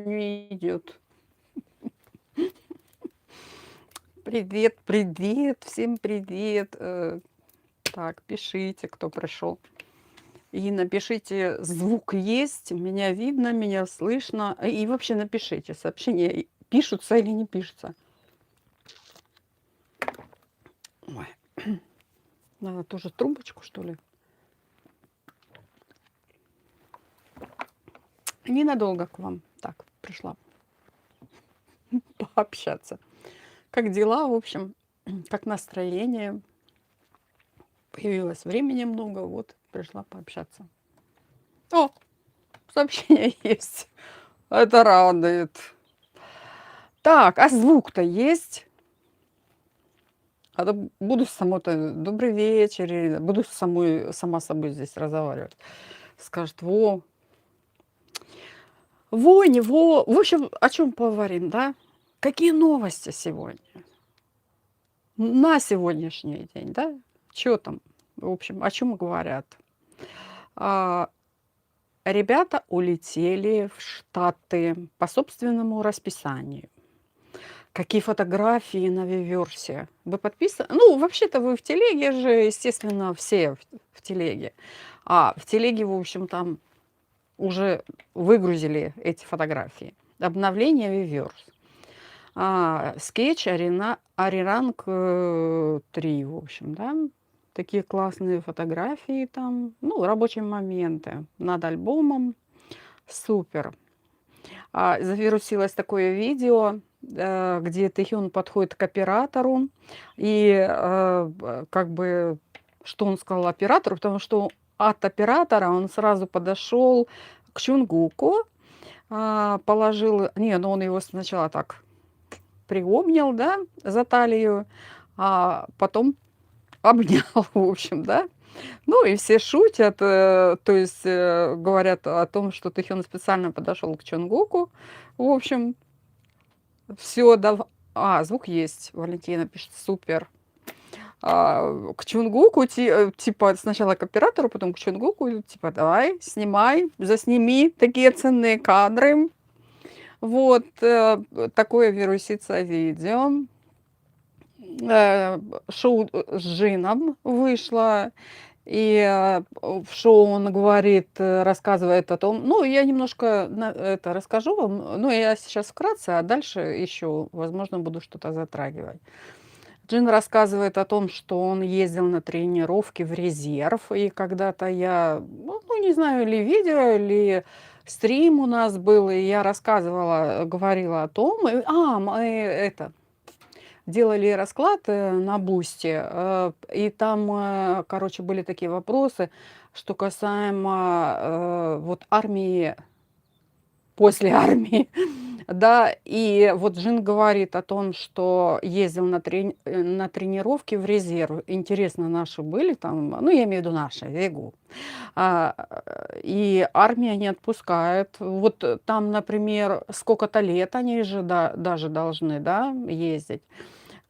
не идет. Привет, привет, всем привет. Так, пишите, кто пришел. И напишите, звук есть, меня видно, меня слышно. И вообще напишите, сообщения пишутся или не пишутся. Ой. Надо тоже трубочку, что ли? Ненадолго к вам. Так, пришла пообщаться. Как дела, в общем, как настроение? Появилось времени много, вот пришла пообщаться. О, сообщение есть. Это радует. Так, а звук-то есть? А то буду само-то добрый вечер, или буду сама собой здесь разговаривать. Скажет, не во. В общем, о чем поговорим, да? Какие новости сегодня? На сегодняшний день, да? Что там? В общем, о чем говорят? А, Ребята улетели в Штаты по собственному расписанию. Какие фотографии на Виверсе? Вы подписаны? Ну, вообще-то вы в телеге же, естественно, все в телеге. А в телеге, в общем, там уже выгрузили эти фотографии. Обновление Виверс. Скетч Ариранг 3, в общем, да. Такие классные фотографии там. Ну, рабочие моменты над альбомом. Супер. Завирусилось такое видео, где Тэхён подходит к оператору, и как бы, что он сказал оператору, потому что от оператора он сразу подошел к Чунгуку, положил, ну он его сначала так приобнял, да, за талию, а потом обнял, в общем, да. Ну и все шутят, то есть говорят о том, что Тэхён специально подошел к Чонгуку. В общем, все, звук есть, Валентина пишет, супер. К Чонгуку, типа сначала к оператору, потом к Чонгуку, типа давай, снимай, засними такие ценные кадры. Вот такое вирусится видео. Шоу с Джином вышло. И в шоу он говорит, рассказывает о том, ну, я немножко это расскажу вам, ну, я сейчас вкратце, а дальше еще, возможно, буду что-то затрагивать. Джин рассказывает о том, что он ездил на тренировки в резерв, и когда-то я, ну, не знаю, ли видео, или стрим у нас был, и я рассказывала, говорила о том, мы делали расклад на Бусти, и там, короче, были такие вопросы, что касаемо вот армии, после армии, да, и вот Джин говорит о том, что ездил на тренировки в резерв. Интересно, наши были там, ну, я имею в виду наши, ВЕГУ. И армия не отпускает. Вот там, например, сколько-то лет они же даже должны, да, ездить.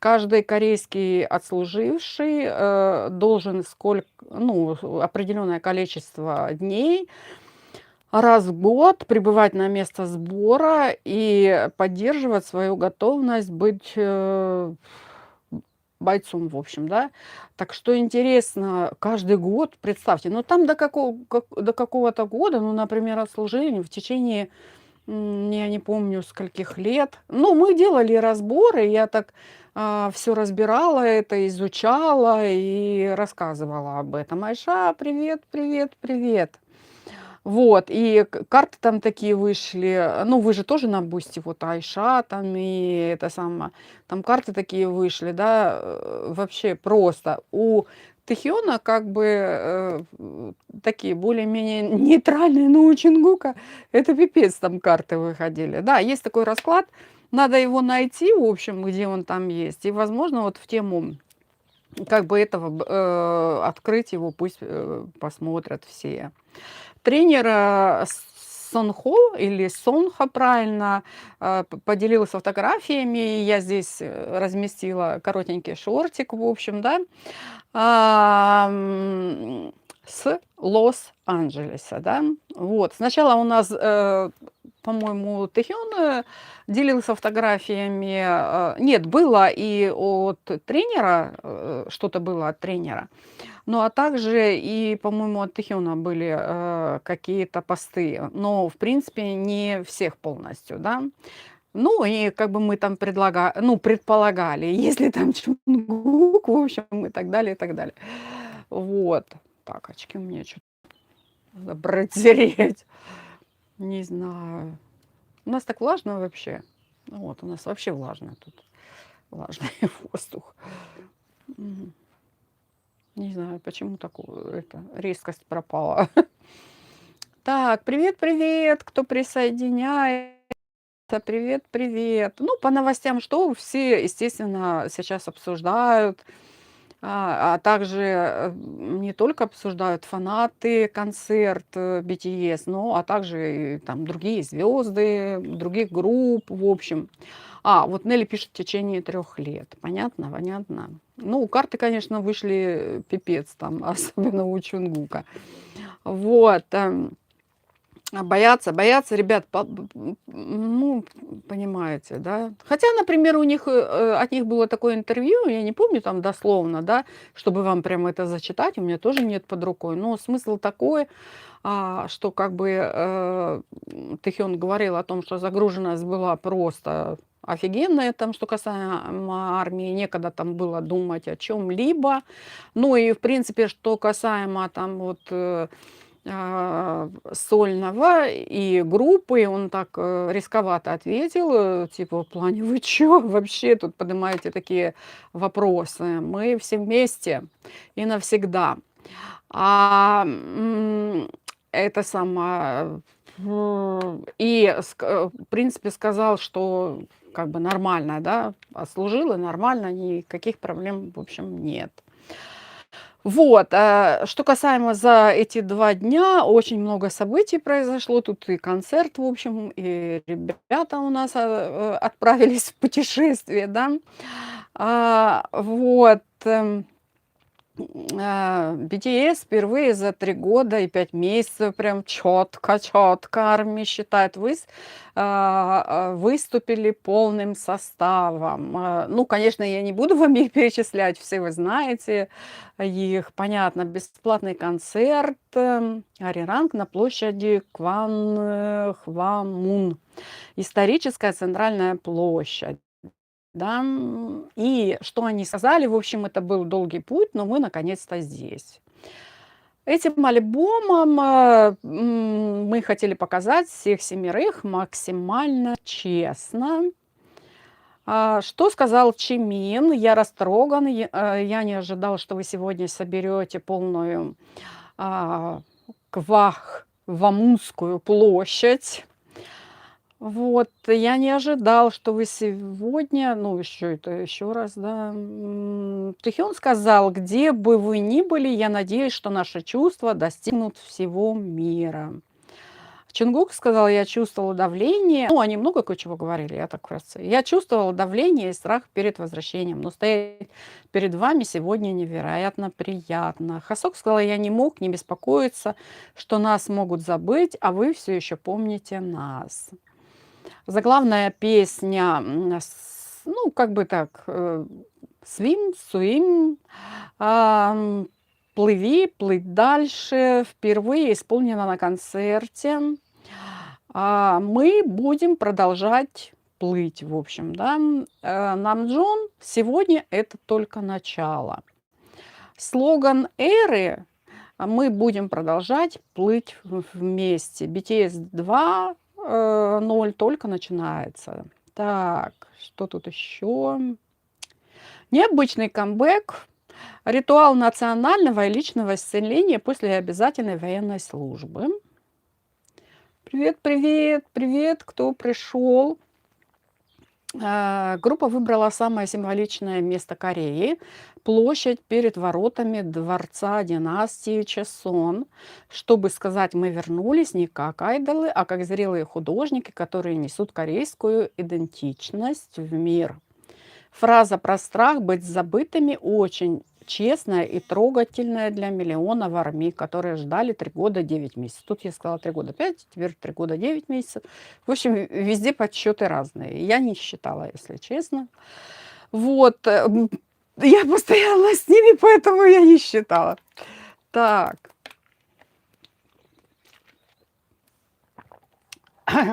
Каждый корейский отслуживший должен определенное количество дней раз в год прибывать на место сбора и поддерживать свою готовность быть бойцом, в общем, да. Так что интересно, каждый год, представьте, ну там до какого-то года, ну, например, отслужили в течение, я не помню, скольких лет. Ну, мы делали разборы, я так все разбирала это, изучала и рассказывала об этом. Айша, привет, привет, привет. Вот, и карты там такие вышли. Ну, вы же тоже на Бусти, вот Айша там и это самое. Там карты такие вышли, да, вообще просто. У Тэхёна как бы такие более-менее нейтральные, но у Чингука это пипец, там карты выходили. Да, есть такой расклад, надо его найти, в общем, где он там есть. И, возможно, вот в тему как бы этого открыть его, пусть посмотрят все. Тренер Сонхо или Сонха, правильно, поделился фотографиями. Я здесь разместила коротенький шортик, в общем, да, с Лос-Анджелеса, да. Вот. Сначала у нас по-моему, Тэхён делился фотографиями. Нет, было и от тренера, что-то было от тренера. Ну, а также и, по-моему, от Тэхёна были какие-то посты. Но, в принципе, не всех полностью, да. Ну, и как бы мы там предполагали, если там Чонгук, в общем, и так далее, и так далее. Вот. Так, очки у меня что-то надо протереть. Не знаю. У нас так влажно вообще. Вот, у нас вообще влажно тут. Влажный воздух. Мгм. Не знаю, почему так эта резкость пропала. Так, привет-привет, кто присоединяется. Привет-привет. Ну, по новостям что? Все, естественно, сейчас обсуждают, а также не только обсуждают фанаты концерт BTS, но а также и там другие звезды, других групп, в общем. Вот Нелли пишет в течение 3 лет. Понятно, понятно. Ну, карты, конечно, вышли пипец там, особенно у Чунгука. Вот. Боятся, ребят, ну, понимаете, да. Хотя, например, у них, от них было такое интервью, я не помню там дословно, да, чтобы вам прямо это зачитать, у меня тоже нет под рукой, но смысл такой, что как бы Тэхён говорил о том, что загруженность была просто офигенная, там, что касаемо армии, некогда там было думать о чем-либо. Ну и, в принципе, что касаемо там вот сольного и группы, он так рисковато ответил, типа в плане, вы чё вообще тут поднимаете такие вопросы? Мы все вместе и навсегда. Это сама в принципе, сказал, что как бы нормально, да, отслужил и нормально, никаких проблем, в общем, нет. Вот, что касаемо за эти 2 дня, очень много событий произошло. Тут и концерт, в общем, и ребята у нас, отправились в путешествие, да. Вот, BTS впервые за 3 года и 5 месяцев прям четко армия считает, выступили полным составом. Ну, конечно, я не буду вам их перечислять, все вы знаете их. Понятно, бесплатный концерт, Ариранг на площади Хвамун. Историческая центральная площадь. Да, и что они сказали, в общем, это был долгий путь, но мы наконец-то здесь. Этим альбомом мы хотели показать всех 7 максимально честно. Что сказал Чимин? Я растроган, я не ожидал, что вы сегодня соберете полную Вамунскую площадь. Вот, я не ожидал, что вы сегодня, ну, еще раз, да. Тэхён сказал, где бы вы ни были, я надеюсь, что наши чувства достигнут всего мира. Чонгук сказал, я чувствовала давление. Ну, они много кое-чего говорили, я так вкратце. Я чувствовала давление и страх перед возвращением, но стоять перед вами сегодня невероятно приятно. Хасок сказала, я не мог не беспокоиться, что нас могут забыть, а вы все еще помните нас. Заглавная песня, ну, как бы так, Суим, плыви, плыть дальше, впервые исполнена на концерте. Мы будем продолжать плыть, в общем, да. Намджон сегодня это только начало. Слоган эры мы будем продолжать плыть вместе. BTS 2.0 только начинается. Так, что тут еще? Необычный камбэк. Ритуал национального и личного исцеления после обязательной военной службы. Привет, привет, привет, кто пришел. Группа выбрала самое символичное место Кореи – площадь перед воротами дворца династии Чосон, чтобы сказать, мы вернулись не как айдолы, а как зрелые художники, которые несут корейскую идентичность в мир. Фраза про страх быть забытыми очень честная и трогательная для миллионов армий, которые ждали 3 года 9 месяцев. Тут я сказала 3 года 5, теперь 3 года 9 месяцев. В общем, везде подсчеты разные. Я не считала, если честно. Вот. Я постоянно с ними, поэтому я не считала. Так.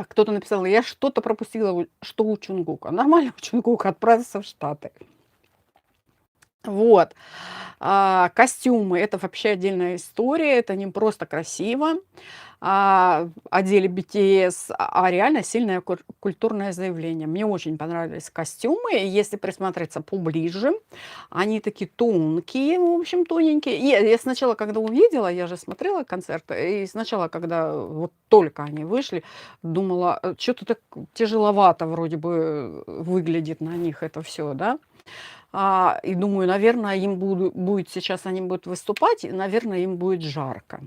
Кто-то написал, я что-то пропустила, что у Чунгука. Нормально у Чунгука отправился в Штаты. Вот. Костюмы — это вообще отдельная история. Это не просто красиво, одели BTS, а реально сильное культурное заявление. Мне очень понравились костюмы. Если присмотреться поближе, они такие тонкие, в общем, тоненькие. Я сначала, когда увидела, я же смотрела концерт, и сначала, когда вот только они вышли, думала, что-то так тяжеловато вроде бы выглядит на них это все, да. И думаю, наверное, им будет сейчас они будут выступать, и, наверное, им будет жарко.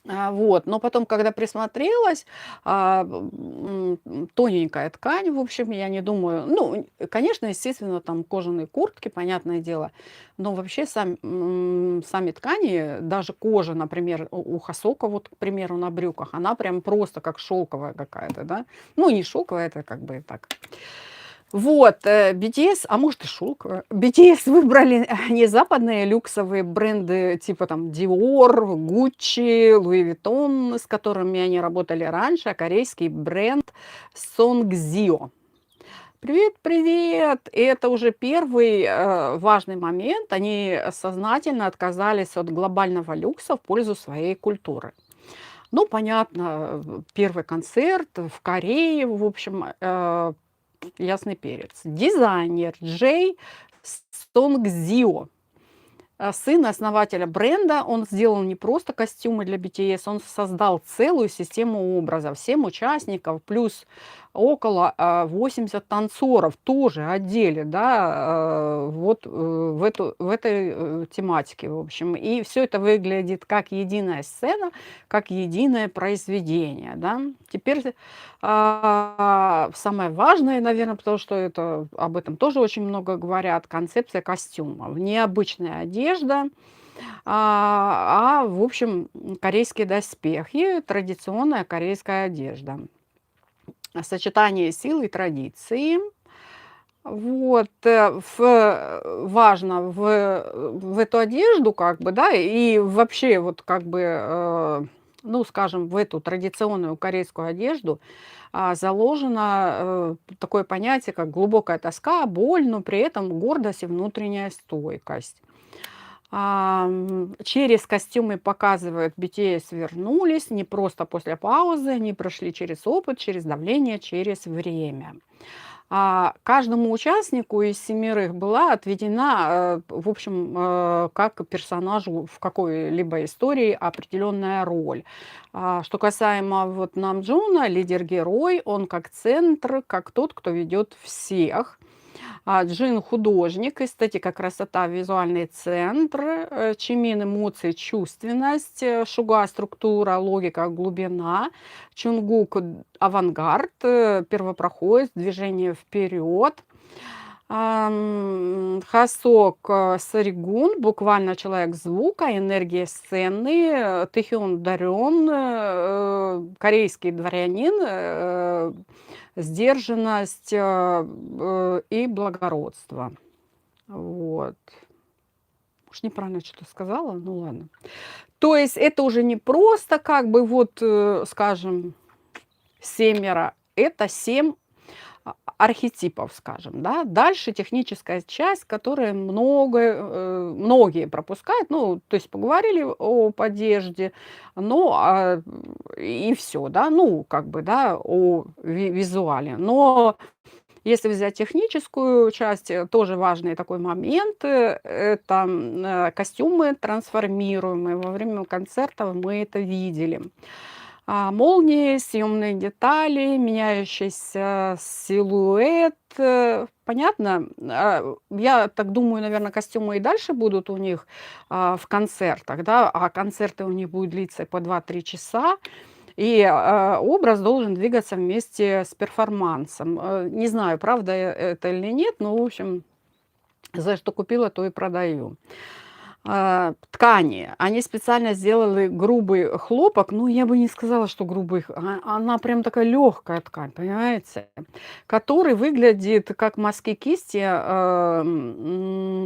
Вот. Но потом, когда присмотрелась, тоненькая ткань, в общем, я не думаю, ну, конечно, естественно, там кожаные куртки, понятное дело, но вообще сами ткани, даже кожа, например, у Хасока, вот, к примеру, на брюках, она прям просто как шелковая какая-то, да, ну, не шелковая, это как бы так. Вот, BTS, а может и шелковая. BTS выбрали не западные люксовые бренды типа там Dior, Gucci, Louis Vuitton, с которыми они работали раньше, а корейский бренд Songzio. Привет, привет! И это уже первый важный момент. Они сознательно отказались от глобального люкса в пользу своей культуры. Ну, понятно, первый концерт в Корее, в общем, ясный перец. Дизайнер Джей Стонгзио, сын основателя бренда, он сделал не просто костюмы для BTS, он создал целую систему образов. 7 участников плюс около 80 танцоров тоже одели, да, вот в этой тематике, в общем. И все это выглядит как единая сцена, как единое произведение, да. Теперь самое важное, наверное, потому что это, об этом тоже очень много говорят, концепция костюмов. Необычная одежда, в общем, корейские доспехи, традиционная корейская одежда. Сочетание сил и традиций. Вот, важно в эту одежду, как бы, да, и вообще, вот, как бы, ну, скажем, в эту традиционную корейскую одежду заложено такое понятие, как глубокая тоска, боль, но при этом гордость и внутренняя стойкость. Через костюмы показывают, BTS вернулись не просто после паузы, они прошли через опыт, через давление, через время. Каждому участнику из 7 была отведена, в общем, как персонажу в какой-либо истории определенная роль. Что касаемо вот Намджуна, лидер-герой, он как центр, как тот, кто ведет всех. Джин — художник, эстетика, красота, визуальный центр, Чимин — эмоции, чувственность, Шуга — структура, логика, глубина, Чунгук — авангард, первопроходец, движение вперед, Хасок — Саригун, буквально человек звука, энергия сцены, Тэхён — Дарён, корейский дворянин, сдержанность и благородство. Вот. Уж неправильно что-то сказала, ну ладно. То есть это уже не просто как бы вот, скажем, 7, это 7 архетипов, скажем, да. Дальше техническая часть, которую многие пропускают. Ну, то есть поговорили об одежде, но и все, да, ну, как бы, да, о визуале. Но если взять техническую часть, тоже важный такой момент, это костюмы трансформируемые. Во время концертов мы это видели. Молнии, съемные детали, меняющийся силуэт. Понятно? Я так думаю, наверное, костюмы и дальше будут у них в концертах, да, а концерты у них будут длиться по 2-3 часа. И образ должен двигаться вместе с перформансом. Не знаю, правда это или нет, но, в общем, За что купила, то и продаю. Ткани. Они специально сделали грубый хлопок. Ну, я бы не сказала, что грубый. Она прям такая легкая ткань, понимаете? Который выглядит как мазки кисти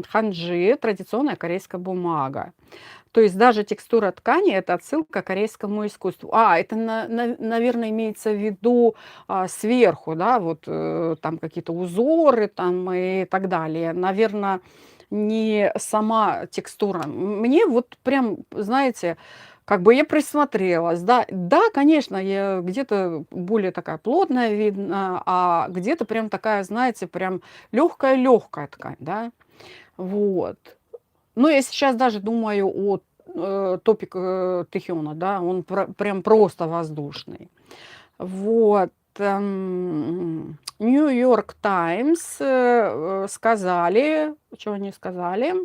ханджи, традиционная корейская бумага. То есть даже текстура ткани — это отсылка к корейскому искусству. Это, наверное, имеется в виду сверху, да, вот там какие-то узоры там и так далее. Наверное, не сама текстура. Мне вот прям, знаете, как бы я присмотрелась. Да, да, конечно, я где-то более такая плотная видно, а где-то прям такая, знаете, прям легкая-легкая ткань, да. Вот. Ну, я сейчас даже думаю о топик Тэхёна, да, он прям просто воздушный. Вот. Нью-Йорк Таймс сказали, что они сказали?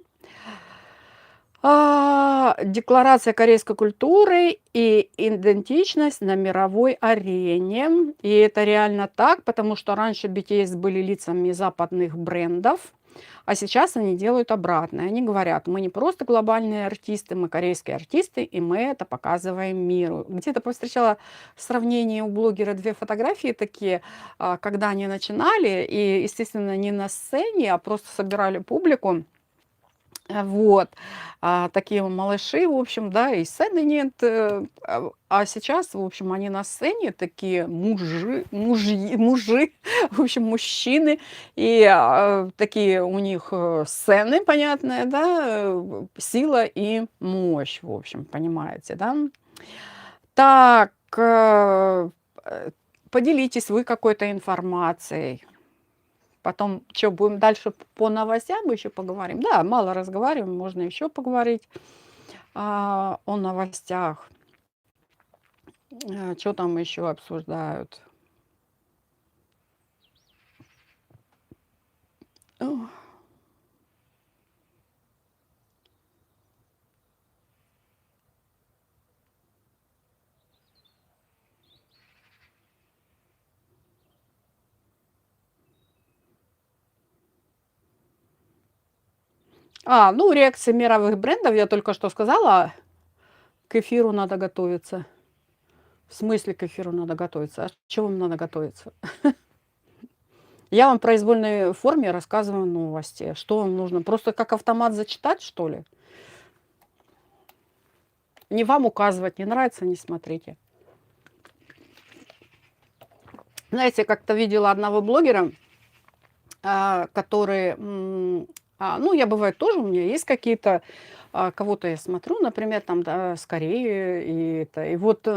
Декларация корейской культуры и идентичность на мировой арене. И это реально так, потому что раньше BTS были лицами западных брендов, а сейчас они делают обратное. Они говорят, мы не просто глобальные артисты, мы корейские артисты, и мы это показываем миру. Где-то повстречала сравнение у блогера 2 фотографии такие, когда они начинали, и, естественно, не на сцене, а просто собирали публику. Вот. Такие малыши, в общем, да, и сцены нет. А сейчас, в общем, они на сцене такие мужи, в общем, мужчины. И такие у них сцены, понятные, да, сила и мощь, в общем, понимаете, да. Так, поделитесь вы какой-то информацией. Потом, что, будем дальше по новостям еще поговорим? Да, мало разговариваем, можно еще поговорить о новостях. Что там еще обсуждают? Ох. Ну, реакции мировых брендов, я только что сказала, к эфиру надо готовиться. В смысле к эфиру надо готовиться? А чего вам надо готовиться? Я вам в произвольной форме рассказываю новости. Что вам нужно? Просто как автомат зачитать, что ли? Не вам указывать, не нравится, не смотрите. Знаете, как-то видела одного блогера, который, ну, я бывает тоже, у меня есть какие-то, кого-то я смотрю, например, там, да, с Кореи, и вот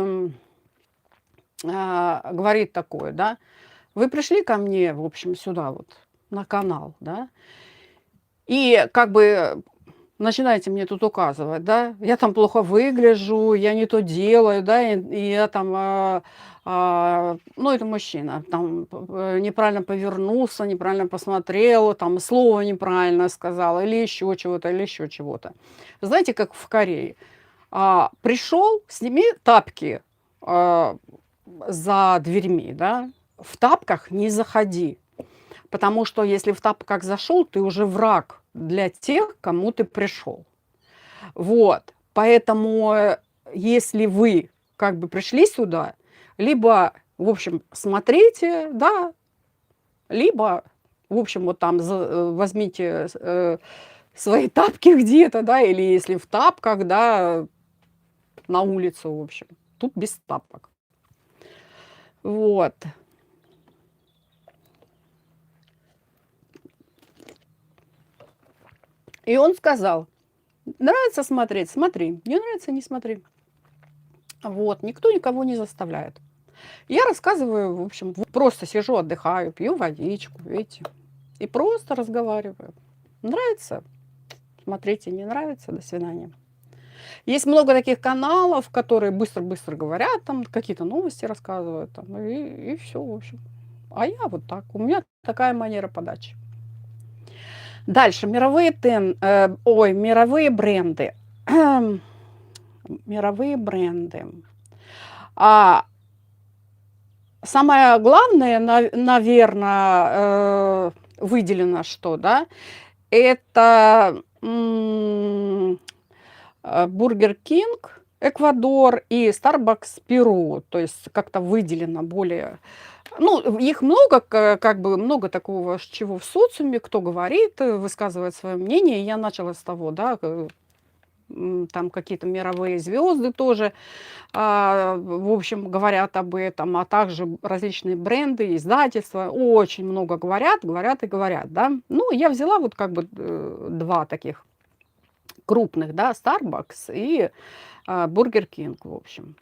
говорит такое, да, вы пришли ко мне, в общем, сюда вот, на канал, да, и как бы начинаете мне тут указывать, да, я там плохо выгляжу, я не то делаю, да, и я там, ну, это мужчина, там неправильно повернулся, неправильно посмотрел, там слово неправильно сказал, или еще чего-то, или еще чего-то. Знаете, как в Корее? Пришел, сними тапки за дверьми, да, в тапках не заходи. Потому что если в тапках зашел, ты уже враг для тех, кому ты пришел. Вот. Поэтому, если вы как бы пришли сюда, либо, в общем, смотрите, да, либо, в общем, вот там возьмите свои тапки где-то, да, или если в тапках, да, на улицу, в общем. Тут без тапок. Вот. И он сказал, нравится смотреть, смотри, не нравится, не смотри. Вот, никто никого не заставляет. Я рассказываю, в общем, просто сижу, отдыхаю, пью водичку, видите, и просто разговариваю. Нравится? Смотрите, не нравится, до свидания. Есть много таких каналов, которые быстро-быстро говорят, там какие-то новости рассказывают, там, и все, в общем. А я вот так, у меня такая манера подачи. Дальше, мировые бренды. Мировые бренды. Самое главное, наверное, выделено что, да, Это Бургер Кинг, Эквадор и Starbucks Перу. То есть как-то выделено более. Ну, их много, как бы много такого, чего в социуме, кто говорит, высказывает свое мнение. Я начала с того, да, там какие-то мировые звезды тоже, в общем, говорят об этом, а также различные бренды, издательства. Очень много говорят, говорят и говорят, да. Ну, я взяла вот как бы два таких крупных, да, Starbucks и Бургер Кинг, в общем.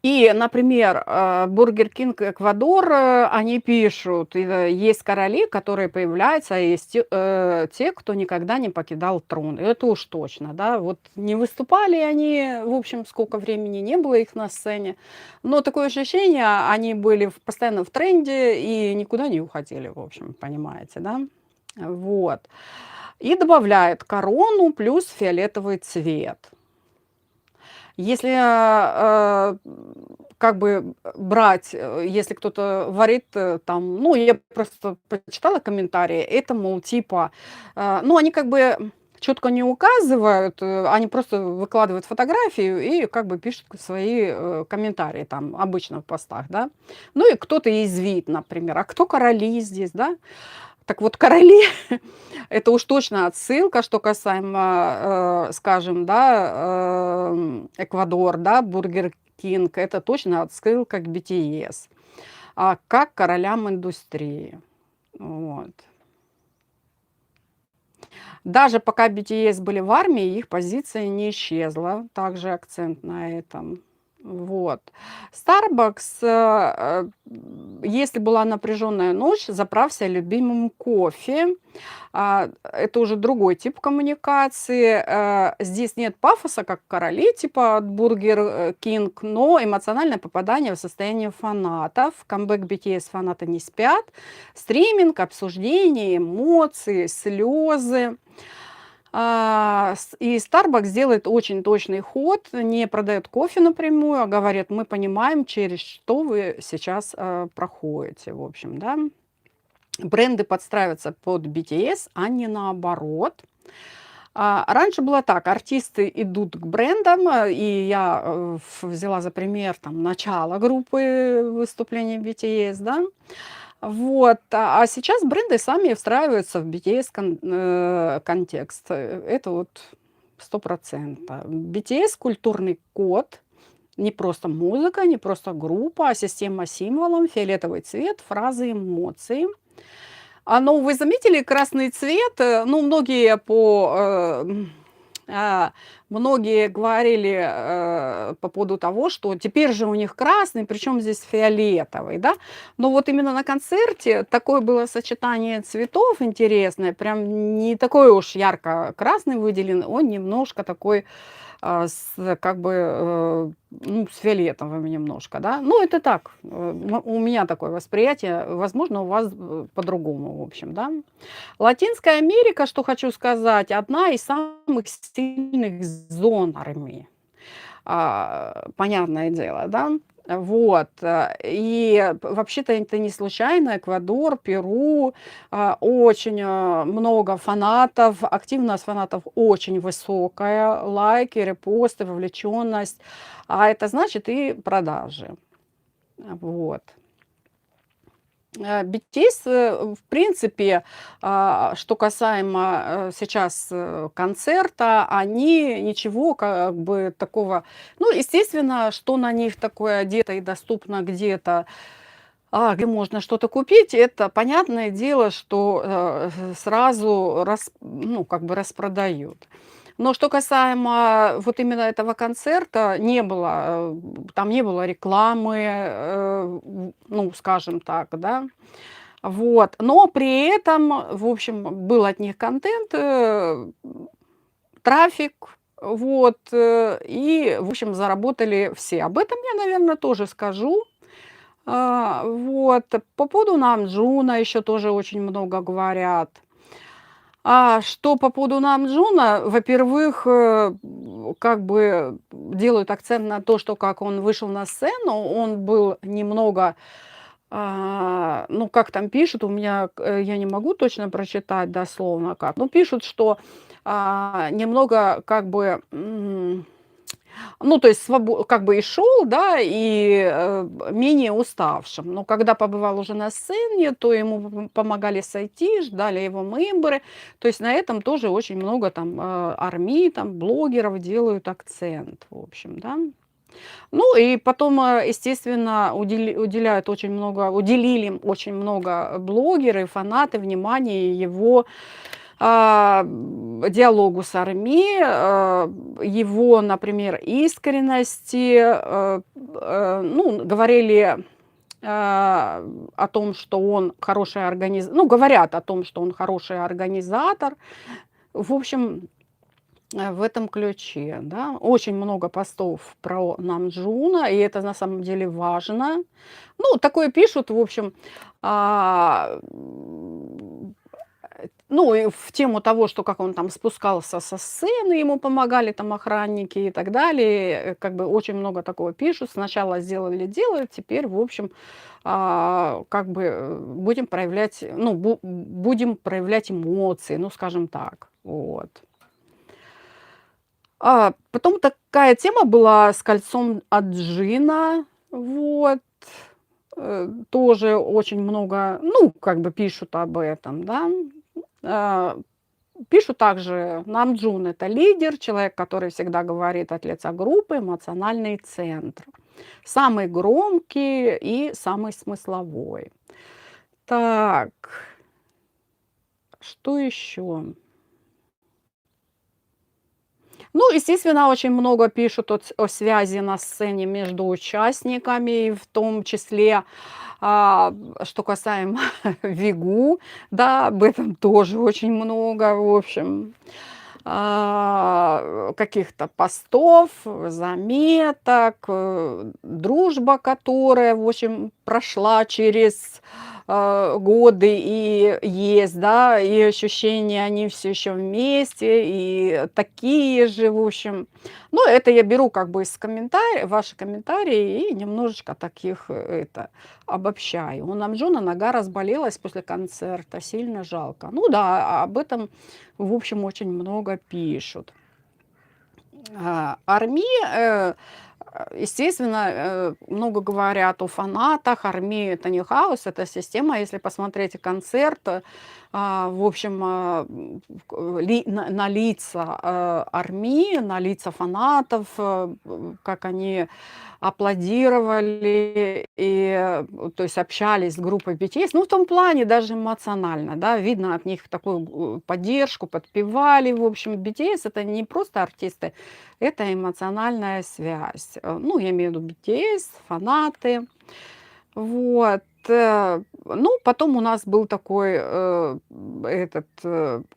И, например, Бургер Кинг Эквадор, они пишут, есть короли, которые появляются, а есть те, кто никогда не покидал трон. Это уж точно, да. Вот не выступали они, в общем, сколько времени не было их на сцене, но такое ощущение, они были постоянно в тренде и никуда не уходили, в общем, понимаете, да. Вот. И добавляют корону плюс фиолетовый цвет. Если, как бы брать, если кто-то варит, там, ну, я просто почитала комментарии, это, мол, типа, ну, они как бы четко не указывают, они просто выкладывают фотографию и как бы пишут свои комментарии там обычно в постах, да. Ну, и кто-то язвит, например, а кто короли здесь, да? Так вот, короли это уж точно отсылка, что касаемо, скажем, да, Эквадор, да, Бургер Кинг, это точно отсылка к BTS, как королям индустрии. Вот. Даже пока BTS были в армии, их позиция не исчезла. Также акцент на этом. Вот. Starbucks, если была напряженная ночь, заправься любимым кофе. Это уже другой тип коммуникации. Здесь нет пафоса, как короли, типа от Burger King, но эмоциональное попадание в состояние фанатов. Камбэк BTS фанаты не спят. Стриминг, обсуждение, эмоции, слезы. И Starbucks делает очень точный ход, не продает кофе напрямую, а говорит, мы понимаем, через что вы сейчас проходите, в общем, да. Бренды подстраиваются под BTS, а не наоборот. Раньше было так, артисты идут к брендам, и я взяла за пример там начало группы выступления BTS, да. Вот, а сейчас бренды сами встраиваются в BTS контекст. Это вот 100%. BTS культурный код, не просто музыка, не просто группа, а система символов, фиолетовый цвет, фразы, эмоции. Ну, вы заметили красный цвет? Ну, многие говорили по поводу того, что теперь же у них красный, причем здесь фиолетовый, да? Но вот именно на концерте такое было сочетание цветов интересное, прям не такой уж ярко красный выделен, он немножко такой как бы, ну, с фиолетовым немножко, да. Ну, это так, у меня такое восприятие, возможно, у вас по-другому, в общем, да. Латинская Америка, что хочу сказать, одна из самых сильных зон армии. Понятное дело, да. Вот, и вообще-то это не случайно. Эквадор, Перу, очень много фанатов, активность фанатов очень высокая, лайки, репосты, вовлеченность, а это значит и продажи. Вот. BTS, в принципе, что касаемо сейчас концерта, они ничего как бы такого. Ну, естественно, что на них такое одето и доступно где-то, где можно что-то купить, это понятное дело, что сразу ну, как бы распродают. Но что касаемо вот именно этого концерта, там не было рекламы, ну, скажем так, да. Вот. Но при этом, в общем, был от них контент, трафик, вот, и, в общем, заработали все. Об этом я, наверное, тоже скажу. Вот. По поводу Намджуна еще тоже очень много говорят. Что по поводу Намджуна, во-первых, как бы делают акцент на то, что как он вышел на сцену, он был немного ну, как там пишут, у меня, я не могу точно прочитать дословно как, но пишут, что, немного как бы, ну, то есть как бы и шел, да, и, менее уставшим. Но когда побывал уже на сцене, то ему помогали сойти, ждали его мембры. То есть на этом тоже очень много там, армий, там блогеров делают акцент, в общем, да. Ну и потом, естественно, уделили очень много блогеры, фанаты внимания его диалогу с Арми, его, например, искренности. Ну, говорили о том, что он хороший ну, говорят о том, что он хороший организатор. В общем, в этом ключе, да. Очень много постов про Намджуна, и это на самом деле важно. Ну, такое пишут, в общем, а, ну, и в тему того, что как он там спускался со сцены, ему помогали там охранники и так далее. Как бы очень много такого пишут. Сначала делали, теперь, в общем, как бы будем проявлять, ну, будем проявлять эмоции, ну, скажем так. Вот. Потом такая тема была с кольцом от Джина. Вот. Тоже очень много, ну, как бы пишут об этом, да. А, Пишут также: Намджун — это лидер, человек, который всегда говорит от лица группы, эмоциональный центр. Самый громкий и самый смысловой. Так, что еще? Ну, естественно, очень много пишут о связи на сцене между участниками, в том числе, что касаемо Вигу, да, об этом тоже очень много, в общем, каких-то постов, заметок, дружба, которая, в общем, прошла через годы и есть, да, и ощущения, они все еще вместе, и такие же, в общем. Ну, это я беру как бы из комментариев, ваши комментарии, и немножечко таких, это, обобщаю. У Намджуна нога разболелась после концерта, сильно жалко. Ну да, об этом, в общем, очень много пишут. Арми, естественно, много говорят о фанатах. Арми — это не хаос, это система. Если посмотреть концерт, в общем, на лица Арми, на лица фанатов, как они аплодировали и, то есть общались с группой BTS, ну, в том плане даже эмоционально, да, видно от них такую поддержку, подпевали, в общем. BTS — это не просто артисты, это эмоциональная связь. Ну, я имею в виду BTS, фанаты. Вот. Ну, потом у нас был такой, этот,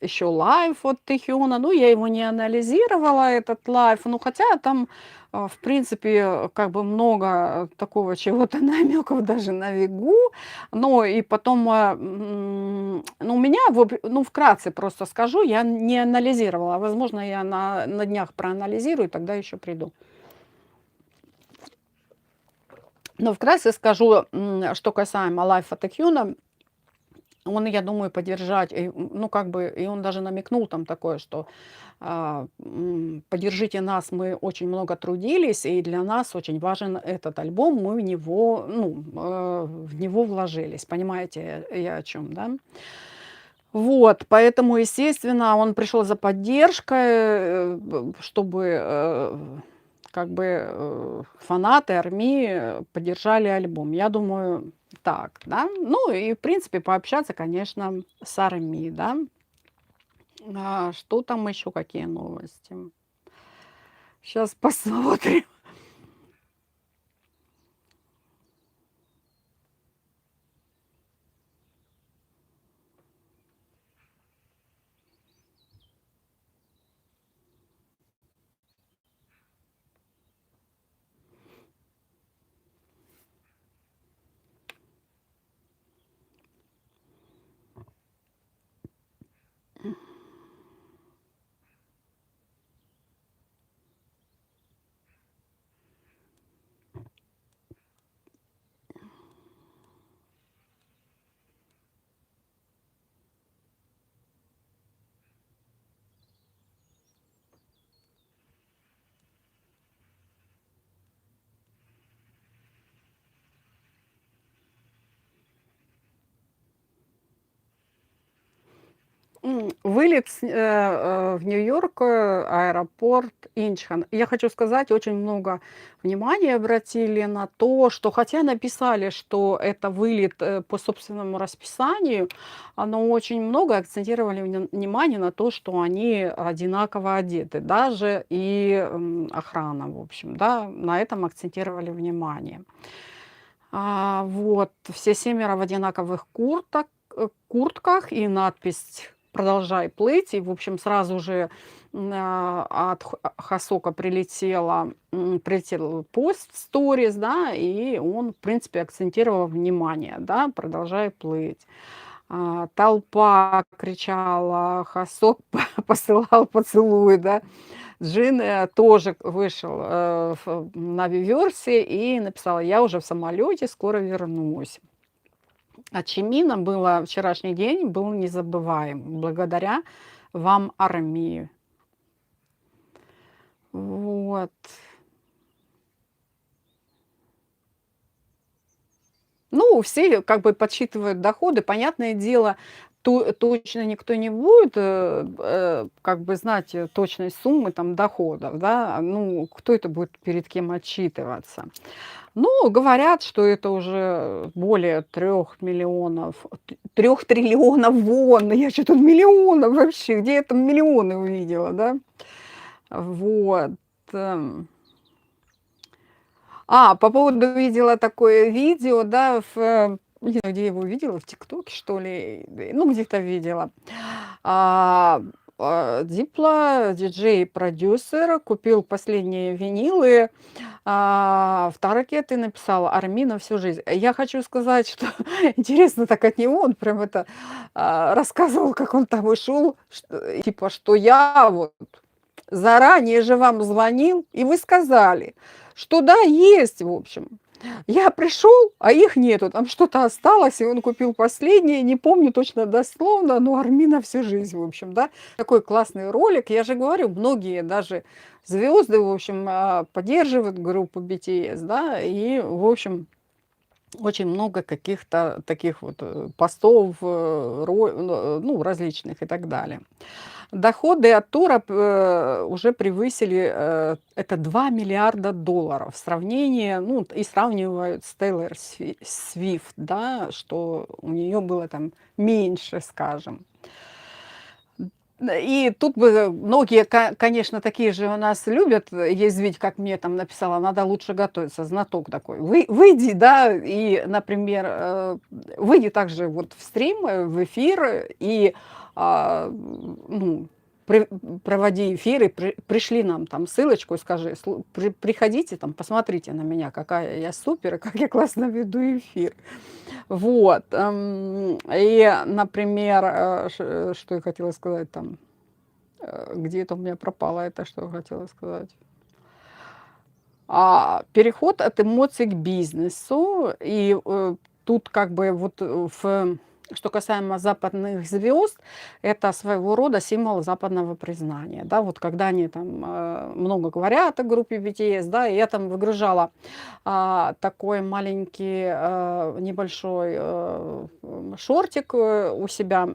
еще лайв от Тэхёна. Ну, я его не анализировала, этот лайв. Ну, хотя там, в принципе, как бы много такого чего-то, намеков даже на Вигу. Но и потом, ну, у меня, ну, вкратце просто скажу, я не анализировала. Возможно, я на днях проанализирую, тогда еще приду. Но вкратце скажу, что касаемо лайфа Тэкьюна. Он, я думаю, поддержать, ну, как бы, и он даже намекнул там такое, что поддержите нас, мы очень много трудились, и для нас очень важен этот альбом, мы в него, ну, в него вложились. Понимаете, я о чем, да? Вот, поэтому, естественно, он пришел за поддержкой, чтобы как бы фанаты армии поддержали альбом. Я думаю, так, да. Ну и, в принципе, пообщаться, конечно, с армией, да. Что там еще, какие новости? Сейчас посмотрим. Вылет в Нью-Йорк, аэропорт Инчхон. Я хочу сказать, очень много внимания обратили на то, что хотя написали, что это вылет по собственному расписанию, но очень много акцентировали внимание на то, что они одинаково одеты, даже и охрана, в общем, да, на этом акцентировали внимание. Вот, все семеро в одинаковых куртках и надпись «Продолжай плыть». И, в общем, сразу же от Хасока прилетел пост в сторис, да, и он, в принципе, акцентировал внимание, да, «Продолжай плыть». Толпа кричала, Хасок посылал поцелуй, да. Джин тоже вышел на Виверсе и написал: «Я уже в самолете, скоро вернусь». А Чимина было вчерашний день был незабываем благодаря вам, армии. Вот. Ну, все как бы подсчитывают доходы. Понятное дело, точно никто не будет, как бы знать точной суммы там доходов, да. Ну, кто это будет перед кем отчитываться? Ну, говорят, что это уже более 3 миллионов, 3 триллионов вон. Я что тут миллионов вообще? Где я там миллионы увидела, да? Вот. эм. По поводу видела такое видео, да, не знаю, где я его видела, в ТикТоке, что ли, ну, где-то видела. А, Дипла, диджей-продюсер, купил последние винилы, в Таргет и написал: «Арми на всю жизнь». Я хочу сказать, что интересно так от него, он прям это рассказывал, как он там ушел, типа, что я вот заранее же вам звонил, и вы сказали, что да, есть, в общем. Я пришел, а их нету, там что-то осталось, и он купил последнее, не помню точно дословно, но «Арми на всю жизнь», в общем, да. Такой классный ролик. Я же говорю, многие даже звезды, в общем, поддерживают группу BTS, да, и, в общем, очень много каких-то таких вот постов, ну, различных и так далее. Доходы от тура уже превысили это 2 миллиарда долларов. В сравнении, ну, и сравнивают с Тейлор Свифт, да, что у нее было там меньше, скажем. И тут бы многие, конечно, такие же у нас любят язвить, как мне там написала, надо лучше готовиться, знаток такой. Выйди, да, и, например, выйди также вот в стрим, в эфир, и ну, проводи эфир, и пришли нам там ссылочку и скажи: приходите там, посмотрите на меня, какая я супер, и как я классно веду эфир. Вот. И, например, что я хотела сказать там, где это у меня пропало, это что я хотела сказать. Переход от эмоций к бизнесу. И тут как бы вот что касаемо западных звезд, это своего рода символ западного признания. Да, вот когда они там много говорят о группе BTS, да, и я там выгружала такой маленький небольшой шортик у себя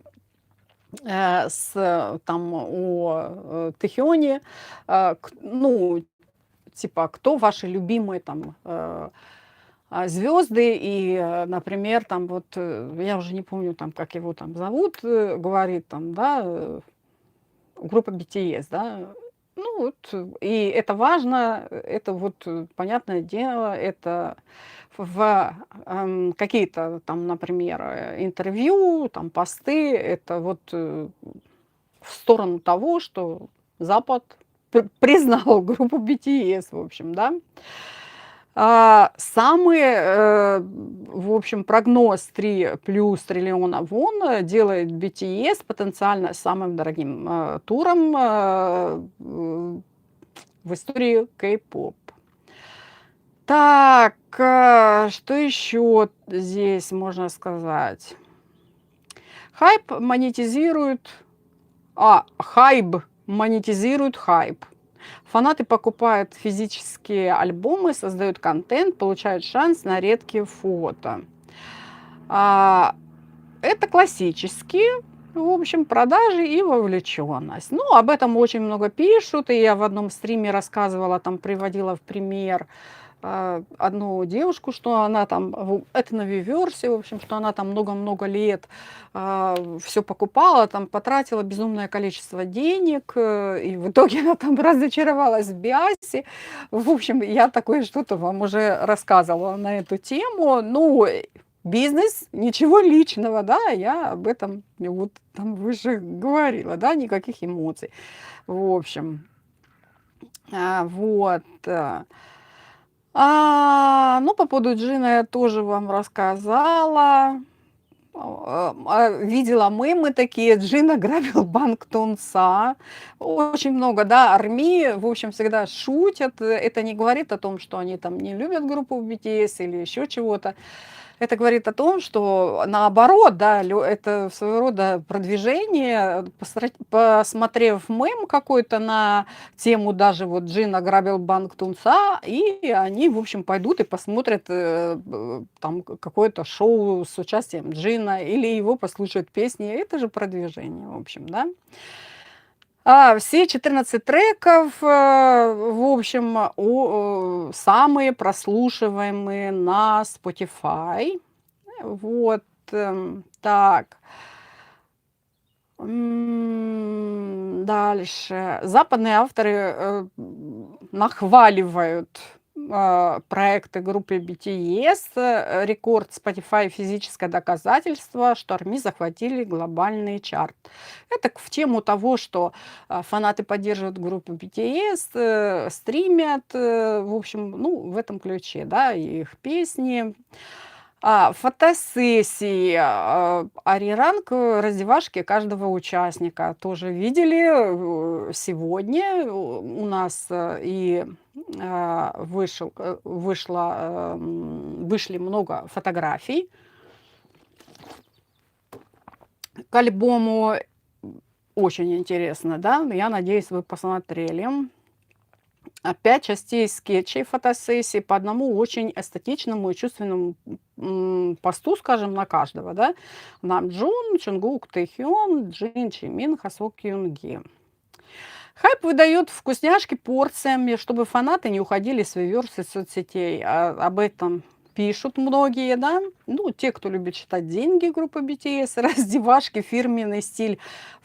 там о Тэхёне, ну, типа, кто ваши любимые там звезды, и, например, там вот, я уже не помню, там, как его там зовут, говорит там, да, группа BTS, да, ну вот, и это важно, это вот, понятное дело, это какие-то там, например, интервью, там, посты, это вот в сторону того, что Запад признал группу BTS, в общем, да. Самый, в общем, прогноз 3 плюс триллиона вон делает BTS потенциально самым дорогим туром в истории Кей-поп. Так, что еще здесь можно сказать? Хайп монетизирует хайп. Фанаты покупают физические альбомы, создают контент, получают шанс на редкие фото. Это классические. В общем, продажи и вовлеченность. Ну, об этом очень много пишут, и я в одном стриме рассказывала, там приводила в пример одну девушку, что она там, это на Виверсе, в общем, что она там много-много лет все покупала, там потратила безумное количество денег, и в итоге она там разочаровалась в Биасе. В общем, я такое что-то вам уже рассказывала на эту тему. Ну, бизнес, ничего личного, да, я об этом вот там выше говорила, да, никаких эмоций. В общем, вот. Ну, по поводу джина я тоже вам рассказала. Видела мемы такие: "Джин ограбил банк Тунца". Очень много, да, армии, в общем, всегда шутят. Это не говорит о том, что они там не любят группу BTS или еще чего-то. Это говорит о том, что наоборот, да, это своего рода продвижение. Посмотрев мем какой-то на тему даже вот "Джин ограбил банк Тунца", и они, в общем, пойдут и посмотрят, там какое-то шоу с участием Джина или его послушают песни. Это же продвижение, в общем, да. Все 14 треков, в общем, самые прослушиваемые на Spotify. Вот, так. Дальше. Западные авторы, нахваливают, проекты группы BTS. Рекорд Spotify — физическое доказательство, что ARMY захватили глобальный чарт. Это в тему того, что, фанаты поддерживают группу BTS, стримят, в общем, ну, в этом ключе, да, и их песни. Фотосессии, ари-ранг, раздевашки каждого участника тоже видели. Сегодня у нас, вышли много фотографий к альбому. Очень интересно, да? Я надеюсь, вы посмотрели. 5 частей скетчей, фотосессий по одному очень эстетичному и чувственному посту, скажем, на каждого, да. Намджун, Чунгук, Тэхён, Джин, Чимин, Хасок, Юнги. Хайп выдает вкусняшки порциями, чтобы фанаты не уходили с Weverse из соцсетей. Об этом пишут многие, да. Ну, те, кто любит считать деньги группы BTS, раздевашки, фирменный стиль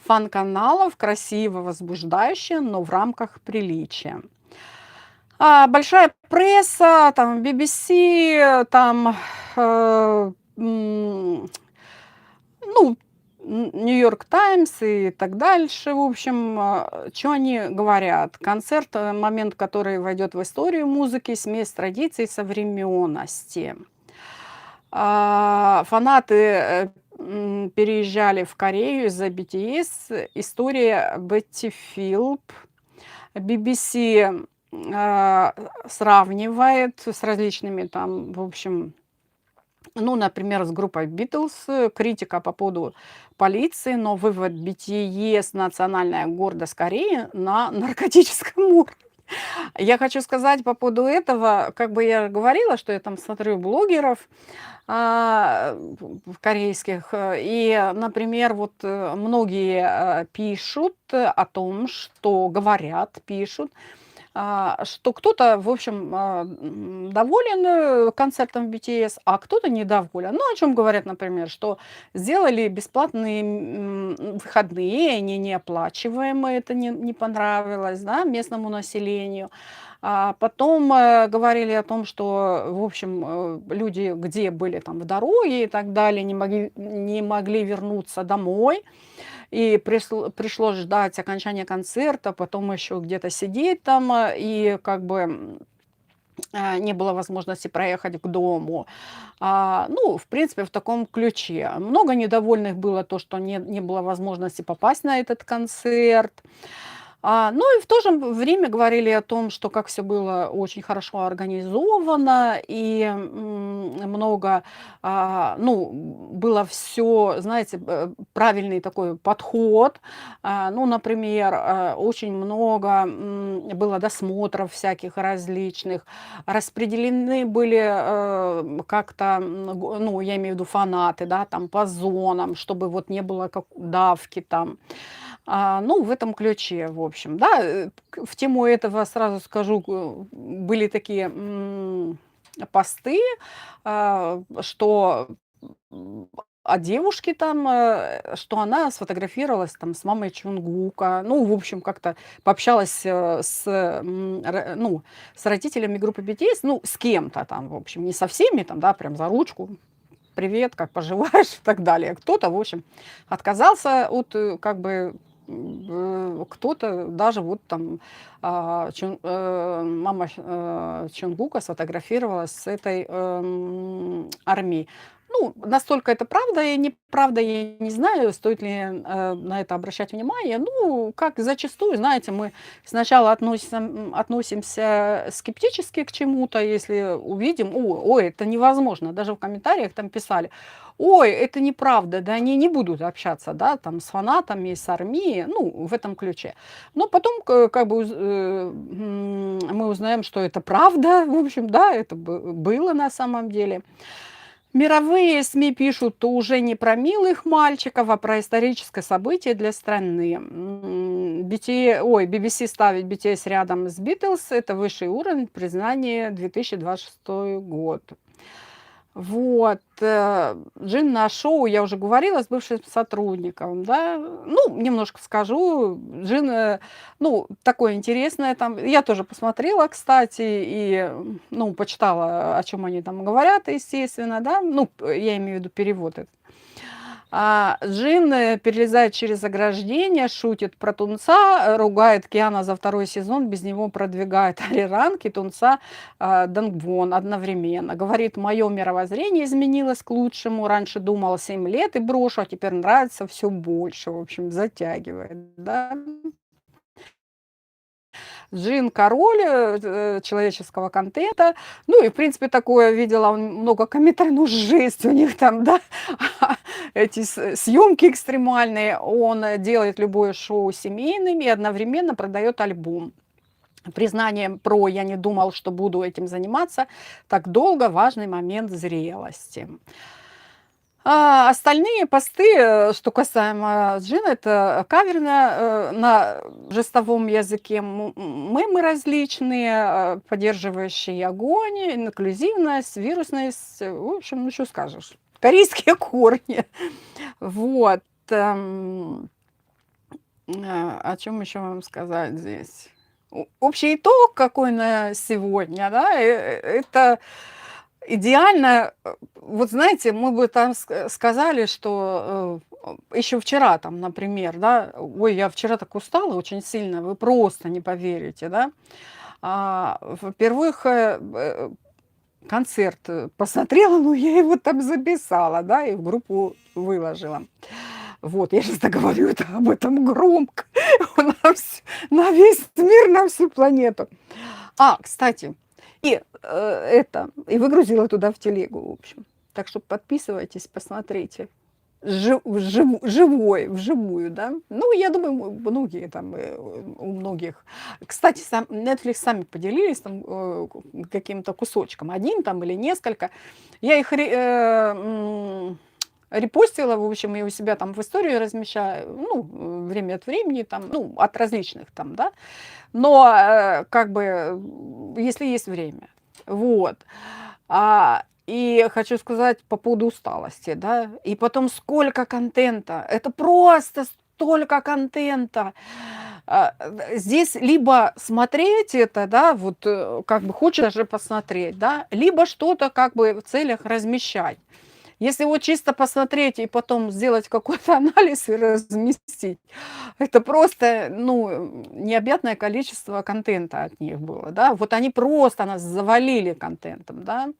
фан-каналов, красиво, возбуждающе, но в рамках приличия. Большая пресса, там BBC, там, ну, Нью-Йорк Таймс и так дальше. В общем, что они говорят? Концерт, момент, который войдет в историю музыки, смесь традиций и современности. Фанаты переезжали в Корею из-за BTS. История Бетти Филп. BBC сравнивает с различными там, в общем, ну, например, с группой Beatles, критика по поводу полиции, но вывод: BTS — национальная гордость Кореи на наркотическом уровне. Я хочу сказать по поводу этого, как бы я говорила, что я там смотрю блогеров корейских, и, например, вот многие пишут о том, что говорят, пишут, что кто-то, в общем, доволен концертом BTS, а кто-то недоволен. Ну, о чем говорят, например, что сделали бесплатные выходные, они неоплачиваемые, это не понравилось, да, местному населению. Потом говорили о том, что, в общем, люди, где были там в дороге и так далее, не могли вернуться домой. И пришлось ждать окончания концерта, потом еще где-то сидеть там, и как бы не было возможности проехать к дому. Ну, в принципе, в таком ключе. Много недовольных было то, что не было возможности попасть на этот концерт. Ну и в то же время говорили о том, что как все было очень хорошо организовано и, много, ну, было все, знаете, правильный такой подход. Ну, например, очень много, было досмотров всяких различных, распределены были, как-то, ну, я имею в виду фанаты, да, там по зонам, чтобы вот не было как давки там. Ну, в этом ключе, в общем, да. В тему этого сразу скажу, были такие, посты, что, м, о девушке там, что она сфотографировалась там с мамой Чунгука. Ну, в общем, как-то пообщалась, ну, с родителями группы BTS, ну, с кем-то там, в общем, не со всеми там, да, прям за ручку. Привет, как поживаешь и так далее. Кто-то, в общем, отказался от, как бы, кто-то даже вот там, мама Чонгука сфотографировалась с этой, армией. Ну, настолько это правда и неправда, я не знаю, стоит ли, на это обращать внимание. Ну, как зачастую, знаете, мы сначала относимся скептически к чему-то, если увидим, ой, это невозможно. Даже в комментариях там писали, ой, это неправда, да они не будут общаться, да, там с фанатами, с армией, ну, в этом ключе. Но потом, как бы, мы узнаем, что это правда, в общем, да, это было на самом деле. Мировые СМИ пишут уже не про милых мальчиков, а про историческое событие для страны. BBC ставит BTS рядом с Beatles. Это высший уровень признания 2026 год. Вот, Джин на шоу, я уже говорила, с бывшим сотрудником, да. Ну, немножко скажу. Джин, ну, такое интересное там. Я тоже посмотрела, кстати, и, ну, почитала, о чем они там говорят, естественно, да. Ну, я имею в виду перевод этот. Джин, перелезает через ограждение, шутит про Тунца, ругает Киана за второй сезон, без него продвигает Ариранг и Тунца, Дангвон одновременно. Говорит, мое мировоззрение изменилось к лучшему. Раньше думала 7 лет и брошу, а теперь нравится все больше. В общем, затягивает, да. Джин король, человеческого контента. Ну и, в принципе, такое видела много комментариев. Ну, жесть у них там, да, эти съемки экстремальные. Он делает любое шоу семейным и одновременно продает альбом. Признание про «я не думал, что буду этим заниматься так долго» – важный момент зрелости. Остальные посты, что касаемо Джина, это каверно, на жестовом языке, мемы различные, поддерживающие огонь, инклюзивность, вирусность. В общем, ну что скажешь, корейские корни. Вот. О чем еще вам сказать здесь? Общий итог какой на сегодня, да, это идеально. Вот знаете, мы бы там сказали, что еще вчера там, например, да, ой, я вчера так устала очень сильно, вы просто не поверите, да. Во-первых, концерт посмотрела, но я его там записала, да, и в группу выложила. Вот, я сейчас говорю это, об этом громко на весь мир, на всю планету. Кстати, и выгрузила туда в телегу, в общем. Так что подписывайтесь, посмотрите. Вживую, да. Ну, я думаю, многие там, у многих. Кстати, сам Netflix сами поделились там каким-то кусочком, один там или несколько. Я их репостила, в общем, и у себя там в истории размещаю, ну, время от времени, там, ну, от различных там, да. Но, как бы, если есть время. Вот. И хочу сказать по поводу усталости, да. И потом сколько контента. Это просто столько контента. Здесь либо смотреть это, да, вот как бы хочешь даже посмотреть, да, либо что-то как бы в целях размещать. Если вот чисто посмотреть и потом сделать какой-то анализ и разместить, это просто, ну, необъятное количество контента от них было, да. Вот они просто нас завалили контентом, да.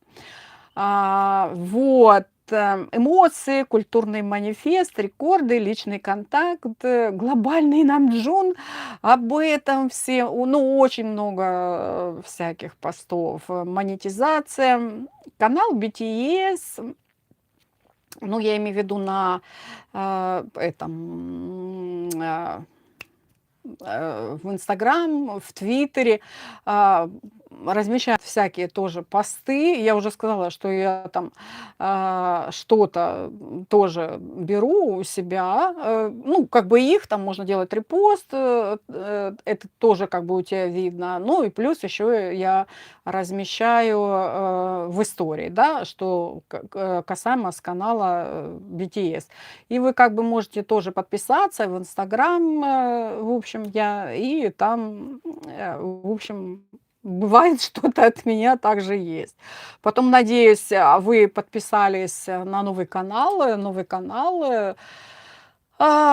Вот. эмоции, культурный манифест, рекорды, личный контакт, глобальный намджун. Об этом все, ну, очень много всяких постов. Монетизация. Канал BTS, ну, я имею в виду на этом, в Инстаграм, в Твиттере, а, размещают всякие тоже посты. Я уже сказала, что я там что-то тоже беру у себя. Ну, как бы их там можно делать репост, это тоже как бы у тебя видно. Ну и плюс еще я размещаю в истории, да, что касаемо с канала BTS. И вы как бы можете тоже подписаться в Инстаграм, в общем, я, и там, в общем, бывает, что-то от меня также есть. Потом, надеюсь, вы подписались на новый канал,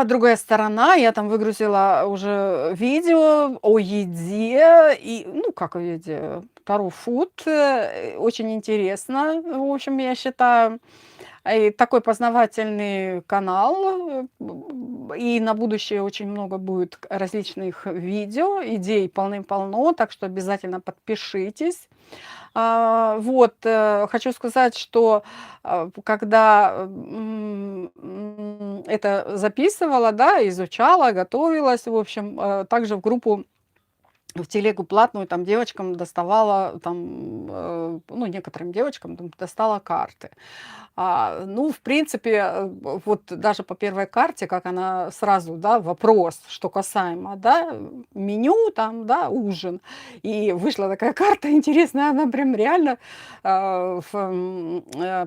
другая сторона. Я там выгрузила уже видео о еде, и, ну, как о еде, Таро Фуд. Очень интересно, в общем, я считаю. И такой познавательный канал, и на будущее очень много будет различных видео, идей полным-полно, так что обязательно подпишитесь. Вот, хочу сказать, что когда это записывала, да, изучала, готовилась, в общем, также в группу, в телегу платную там девочкам доставала, там, ну, некоторым девочкам там достала карты. Ну, в принципе, вот даже по первой карте, как она сразу, да, вопрос, что касаемо, да, меню там, да, ужин. И вышла такая карта интересная, она прям реально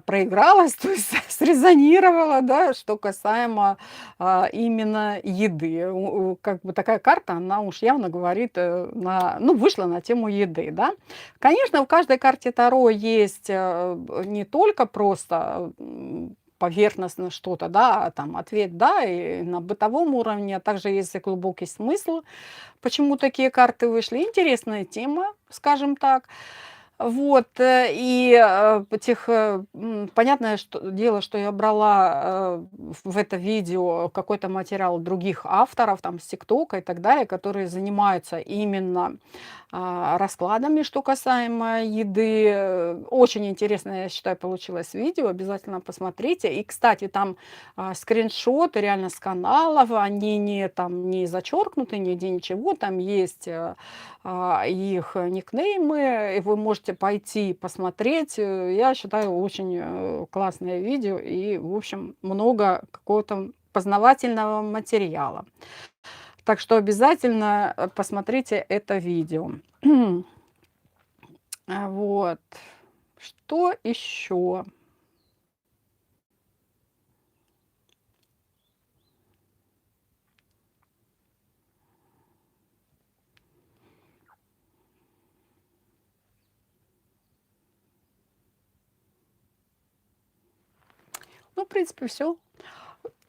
проигралась, то есть срезонировала, да, что касаемо именно еды. Как бы такая карта, она уж явно говорит, ну, вышла на тему еды, да. Конечно, в каждой карте Таро есть не только просто поверхностно что-то, да, там ответ, да, и на бытовом уровне, а также есть и глубокий смысл, почему такие карты вышли. Интересная тема, скажем так. Вот, понятное дело, что я брала в это видео какой-то материал других авторов, там, с ТикТока и так далее, которые занимаются именно раскладами, что касаемо еды. Очень интересно, я считаю, получилось видео, обязательно посмотрите. И, кстати, там скриншоты реально с каналов, они не зачеркнуты, нигде ничего, там есть их никнеймы, и вы можете пойти посмотреть. Я считаю, очень классное видео и, в общем, много какого-то познавательного материала. Так что обязательно посмотрите это видео. Вот. Что еще? Ну, в принципе, все.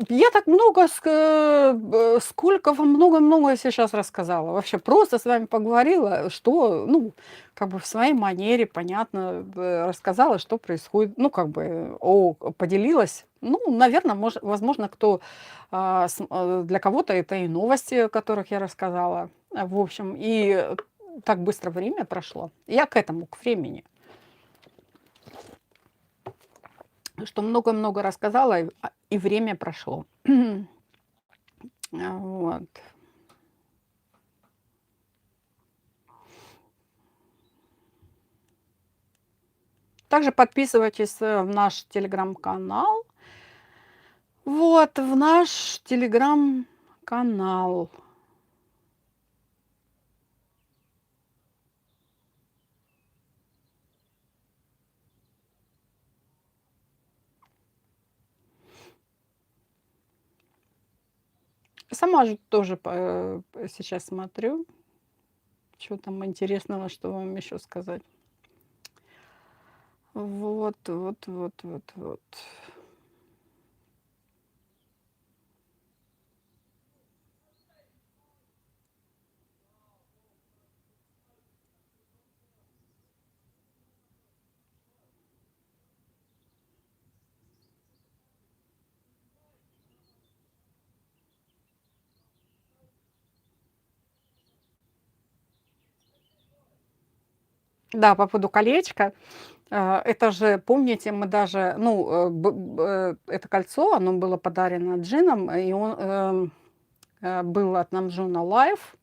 Я так много, сколько вам много-много сейчас рассказала. Вообще просто с вами поговорила, что, ну, как бы в своей манере, понятно, рассказала, что происходит, ну, как бы, поделилась. Ну, наверное, возможно, для кого-то это и новости, о которых я рассказала. В общем, и так быстро время прошло. Я к этому, к времени. Что много-много рассказала, и время прошло. Вот. Также подписывайтесь в наш телеграм-канал. Вот, в наш телеграм-канал. Сама же тоже сейчас смотрю, что там интересного, что вам еще сказать. Вот, вот, вот, вот, вот. Да, по поводу колечка. Это же, помните, мы даже, ну, это кольцо, оно было подарено Джином, и он был от Намджуна Лайф.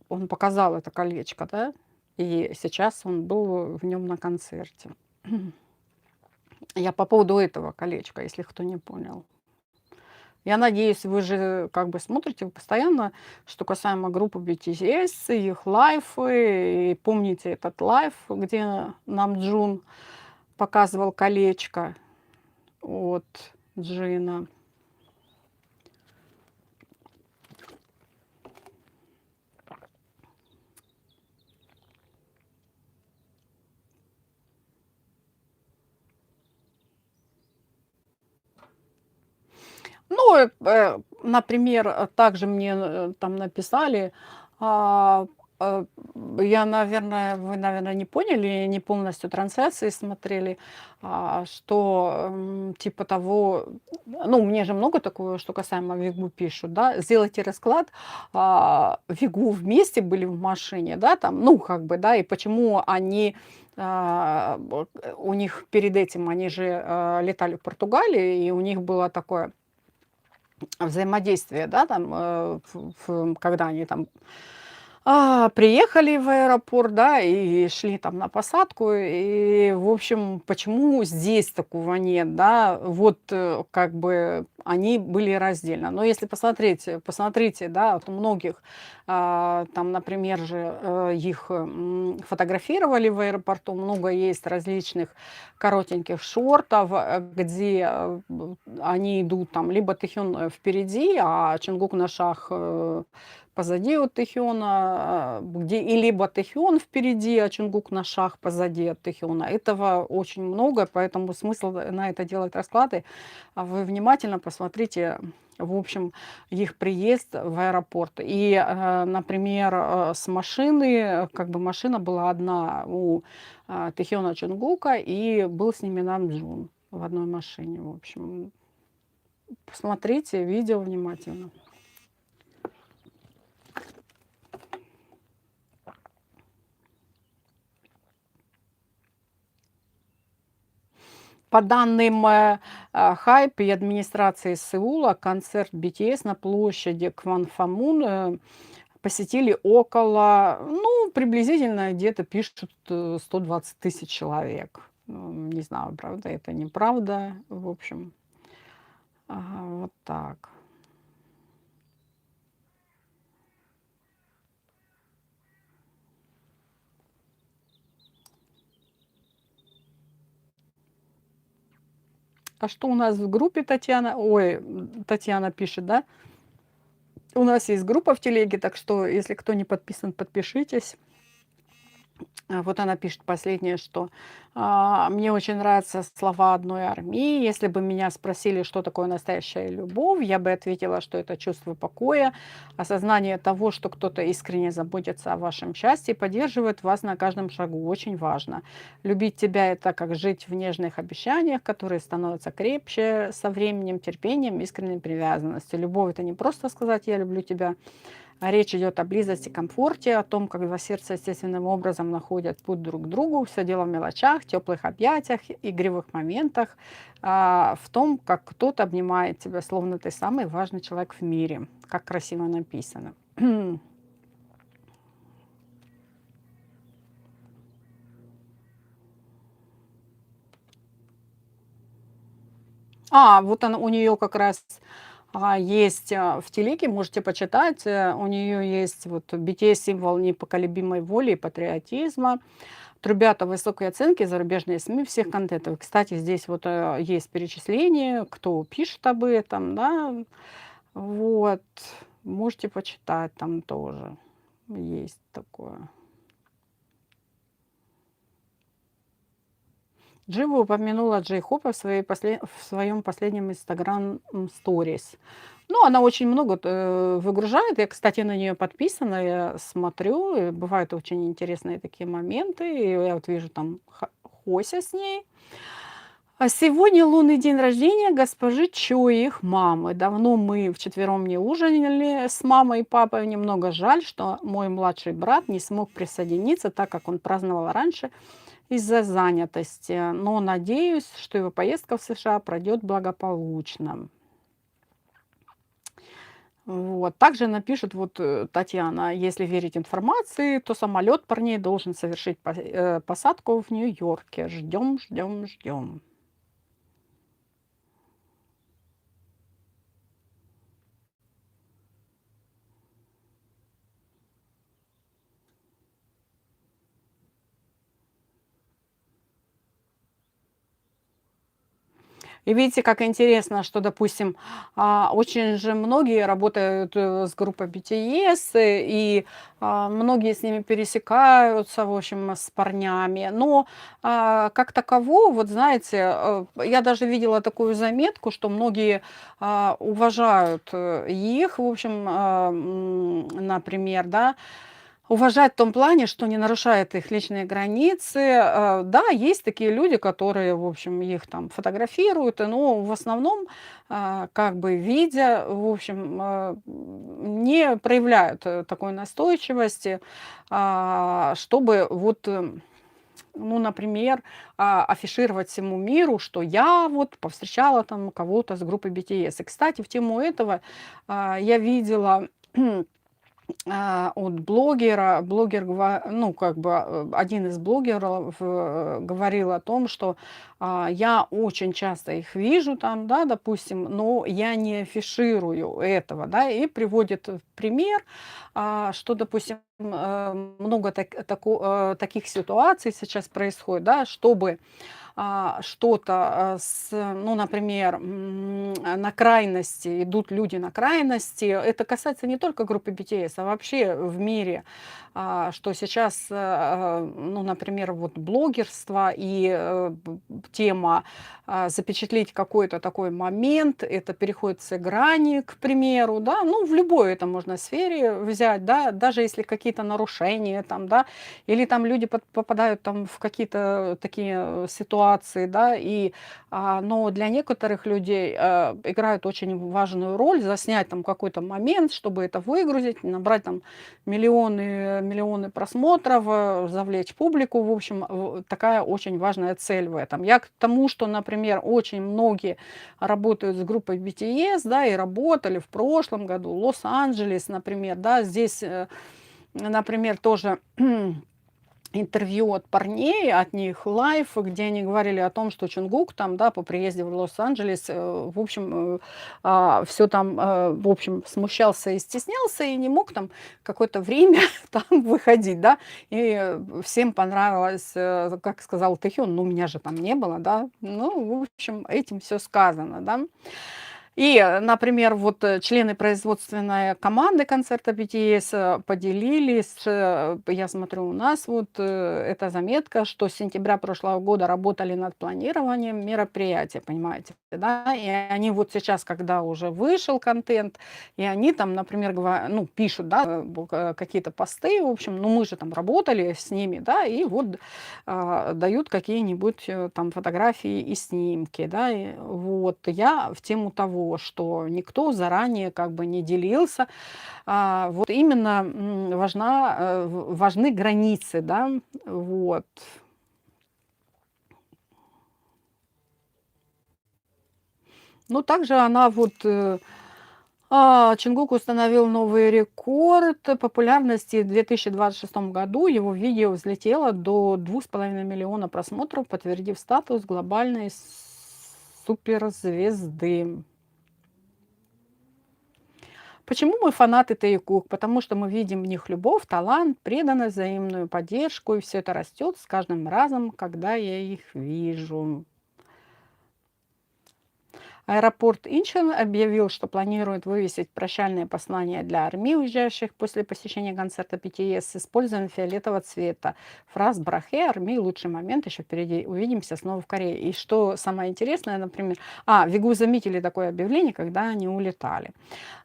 Он показал это колечко, да, и сейчас он был в нем на концерте. Я по поводу этого колечка, если кто не понял. Я надеюсь, вы же как бы смотрите постоянно, что касаемо группы BTS, их лайфы, и помните этот лайф, где Намджун показывал колечко от Джина. Ну, например, также мне там написали, а, э, я, наверное, вы, наверное, не поняли, не полностью трансляции смотрели, что типа того, ну, мне же много такого, что касаемо Вигу пишут, да, сделайте расклад, Вигу вместе были в машине, да, там, ну, как бы, да, и почему они у них перед этим, они же летали в Португалии, и у них было такое взаимодействие, да, там, когда они там приехали в аэропорт, да, и шли там на посадку, и, в общем, почему здесь такого нет, да, вот как бы они были раздельно. Но если посмотреть, посмотрите, да, вот у многих, там, например, же их фотографировали в аэропорту, много есть различных коротеньких шортов, где они идут там, либо Тэхён впереди, а Чонгук на шаг позади от Тэхёна, где и либо Тэхён впереди, а Чонгук на шаг позади от Тэхёна. Этого очень много, поэтому смысл на это делать расклады. Вы внимательно посмотрите, в общем, их приезд в аэропорт. И, например, с машины, как бы машина была одна у Тэхёна Чонгука, и был с ними Намджун в одной машине. В общем, посмотрите видео внимательно. По данным Хайп и администрации Сеула, концерт BTS на площади Кванфамун посетили около, ну, приблизительно где-то пишут 120 тысяч человек. Не знаю, правда это, неправда. В общем, вот так. А что у нас в группе, Татьяна? Ой, Татьяна пишет, да? У нас есть группа в телеге, так что, если кто не подписан, подпишитесь. Вот она пишет последнее, что мне очень нравятся слова одной армии. Если бы меня спросили, что такое настоящая любовь, я бы ответила, что это чувство покоя, осознание того, что кто-то искренне заботится о вашем счастье и поддерживает вас на каждом шагу. Очень важно. Любить тебя – это как жить в нежных обещаниях, которые становятся крепче со временем, терпением, искренней привязанностью. Любовь – это не просто сказать «я люблю тебя», речь идет о близости, комфорте, о том, как два сердца естественным образом находят путь друг к другу. Все дело в мелочах, теплых объятиях, игривых моментах, в том, как кто-то обнимает тебя, словно ты самый важный человек в мире. Как красиво написано. Вот она, у нее как раз есть в телеге, можете почитать. У нее есть вот BTS символ непоколебимой воли и патриотизма. Трубят о высокой оценке зарубежные СМИ всех контентов. Кстати, здесь вот есть перечисление, кто пишет об этом, да. Вот, можете почитать, там тоже есть такое. Джива упомянула Джей Хопа в своем последнем Instagram Stories. Ну, она очень много выгружает. Я, кстати, на нее подписана, я смотрю. И бывают очень интересные такие моменты. И я вот вижу там Хося с ней. А сегодня лунный день рождения госпожи Чо и их мамы. Давно мы вчетвером не ужинали с мамой и папой. Немного жаль, что мой младший брат не смог присоединиться, так как он праздновал раньше из-за занятости. Но надеюсь, что его поездка в США пройдет благополучно. Вот. Также напишет вот Татьяна, если верить информации, то самолет парней должен совершить посадку в Нью-Йорке. Ждем, ждем, ждем. И видите, как интересно, что, допустим, очень же многие работают с группой BTS, многие с ними пересекаются, в общем, с парнями. Но как таково, вот знаете, я даже видела такую заметку, что многие уважают их, в общем, например, да, уважать в том плане, что не нарушает их личные границы. Да, есть такие люди, которые, в общем, их там фотографируют, но в основном, как бы видя, в общем, не проявляют такой настойчивости, чтобы вот, ну, например, афишировать всему миру, что я вот повстречала там кого-то с группы BTS. И, кстати, в тему этого я видела от блогера, ну, как бы, один из блогеров говорил о том, что я очень часто их вижу там, да, допустим, но я не афиширую этого, да, и приводит в пример, что, допустим, много таких ситуаций сейчас происходит, да, чтобы что-то, ну, например, на крайности, идут люди на крайности. Это касается не только группы BTS, а вообще в мире, что сейчас, ну, например, вот блогерство и тема запечатлеть какой-то такой момент, это переходит с грани, к примеру, да, ну, в любой это можно сфере взять, да, даже если какие-то нарушения там, да, или там люди попадают там в какие-то такие ситуации, да, но для некоторых людей играют очень важную роль заснять там какой-то момент, чтобы это выгрузить, набрать там миллионы просмотров, завлечь публику, в общем, такая очень важная цель в этом. Я к тому, что, например, очень многие работают с группой BTS, да, и работали в прошлом году, Лос-Анджелес, например, да, здесь, например, тоже интервью от парней, от них лайв, где они говорили о том, что Чунгук там, да, по приезде в Лос-Анджелес, в общем, все там, в общем, смущался и стеснялся, и не мог там какое-то время там выходить, да, и всем понравилось, как сказал Тэхён, ну, меня же там не было, да, ну, в общем, этим все сказано, да. И, например, вот члены производственной команды концерта BTS поделились, я смотрю, у нас вот эта заметка, что с сентября прошлого года работали над планированием мероприятия, понимаете, да, и они вот сейчас, когда уже вышел контент, и они там, например, ну, пишут, да, какие-то посты, в общем, ну, мы же там работали с ними, да, и вот дают какие-нибудь там фотографии и снимки, да, и вот я в тему того, что никто заранее как бы не делился, вот именно важны границы, да, вот. Ну, также она вот Чингук установил новый рекорд популярности в 2026 году. Его видео взлетело до 2,5 миллиона просмотров, подтвердив статус глобальной суперзвезды. Почему мы фанаты Тэйкук? Потому что мы видим в них любовь, талант, преданность, взаимную поддержку, и все это растет с каждым разом, когда я их вижу. Аэропорт Инчхон объявил, что планирует вывесить прощальные послания для армии, уезжающих после посещения концерта BTS с использованием фиолетового цвета. Фраз «Брахе, армии, лучший момент, еще впереди, увидимся снова в Корее». И что самое интересное, например, Вигу заметили такое объявление, когда они улетали.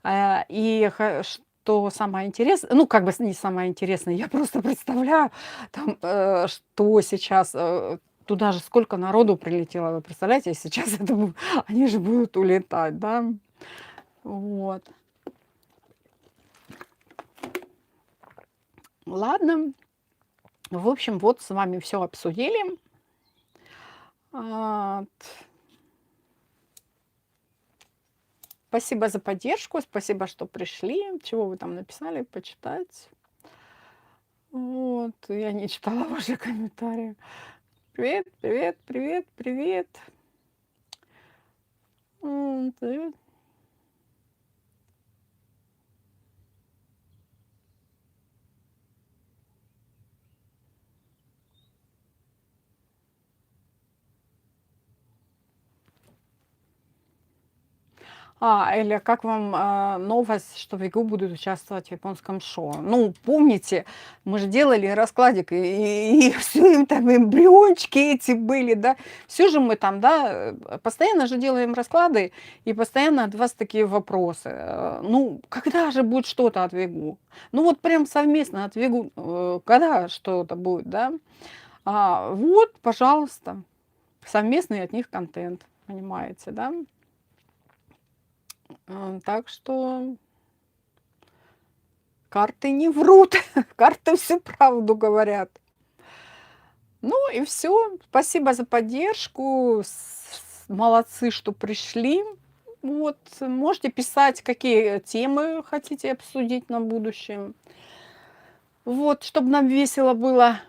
Что самое интересное, ну, как бы не самое интересное, я просто представляю, там, что сейчас Туда же сколько народу прилетело, вы представляете, сейчас они же будут улетать, да? Вот. Ладно. В общем, вот с вами все обсудили. А, Спасибо за поддержку, спасибо, что пришли. Чего вы там написали, почитать. Вот, я не читала ваши комментарии. Привет, привет, привет, привет. Привет. Эля, как вам новость, что Вигу будут участвовать в японском шоу? Ну, помните, мы же делали раскладик, и все им там эмбриончики эти были, да. Все же мы там, да, постоянно же делаем расклады, и постоянно от вас такие вопросы. Ну, когда же будет что-то от Вигу? Ну, вот прям совместно от Вигу, когда что-то будет, да? Вот, пожалуйста, совместный от них контент, понимаете, да? Так что карты не врут, карты всю правду говорят. Ну и все. Спасибо за поддержку. Молодцы, что пришли. Вот, можете писать, какие темы хотите обсудить на будущее. Вот, чтобы нам весело было.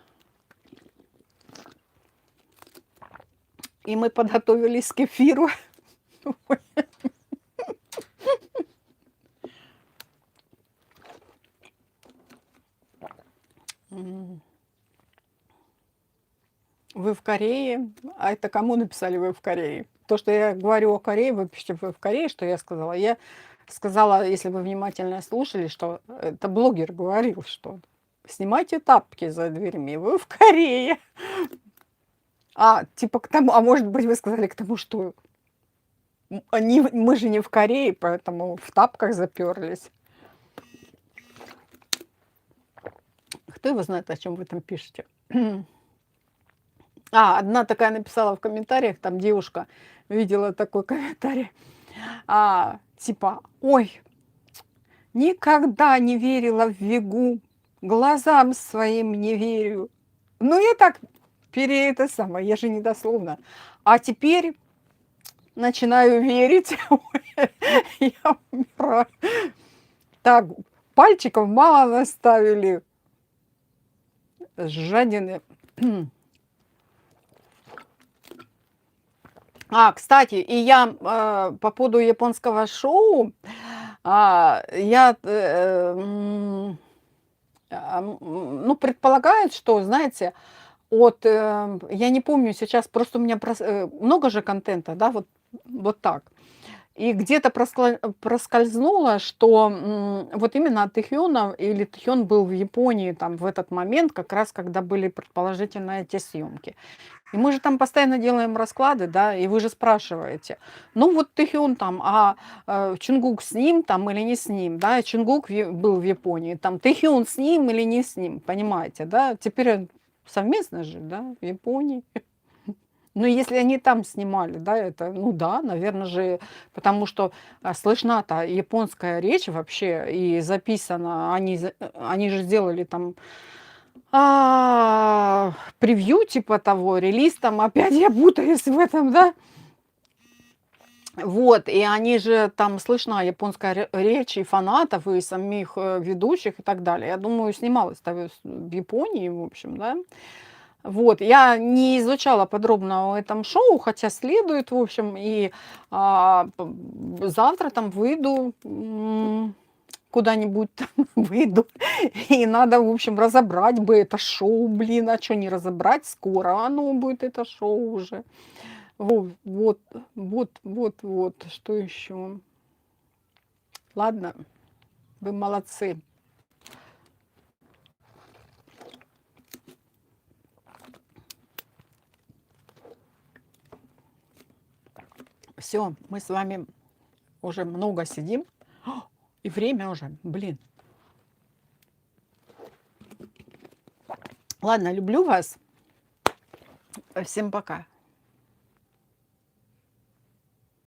И мы подготовились к эфиру. Вы в Корее? А это кому написали вы в Корее? То, что я говорю о Корее, вы пишете вы в Корее, что я сказала. Я сказала, если вы внимательно слушали, что это блогер говорил, что снимайте тапки за дверьми, вы в Корее. Типа к тому, может быть, вы сказали к тому, что мы же не в Корее, поэтому в тапках заперлись. Кто его знает, о чем вы там пишете? Одна такая написала в комментариях, там девушка видела такой комментарий, типа, ой, никогда не верила в Вигу, глазам своим не верю. Ну, я так это самое, я же не дословно. А теперь начинаю верить. Я умираю. Так, пальчиков мало наставили. Жадины. Кстати, и я по поводу японского шоу, я, ну, предполагают, что, знаете, я не помню сейчас, просто у меня много же контента, да, вот так. И где-то проскользнуло, что вот именно от Тэхёна, или Тэхён был в Японии там в этот момент, как раз когда были предположительно эти съемки. И мы же там постоянно делаем расклады, да, и вы же спрашиваете, ну вот Тэхён там, Чунгук с ним там или не с ним, да, Чунгук был в Японии, там Тэхён с ним или не с ним, понимаете, да, теперь совместно же, да, в Японии. Ну, если они там снимали, да, это, ну да, наверное же, потому что слышна-то японская речь вообще, и записана, они же сделали там превью типа того, релиз там, опять я путаюсь в этом, да. Вот, и они же там слышна японская речь и фанатов, и самих ведущих и так далее. Я думаю, снималась-то в Японии, в общем, да. Вот, я не изучала подробно о этом шоу, хотя следует, в общем, и завтра там выйду, куда-нибудь там выйду, и надо, в общем, разобрать бы это шоу, блин, а что не разобрать, скоро оно будет, это шоу уже. Вот, что еще? Ладно, вы молодцы. Все, мы с вами уже много сидим. И время уже, блин. Ладно, люблю вас. Всем пока.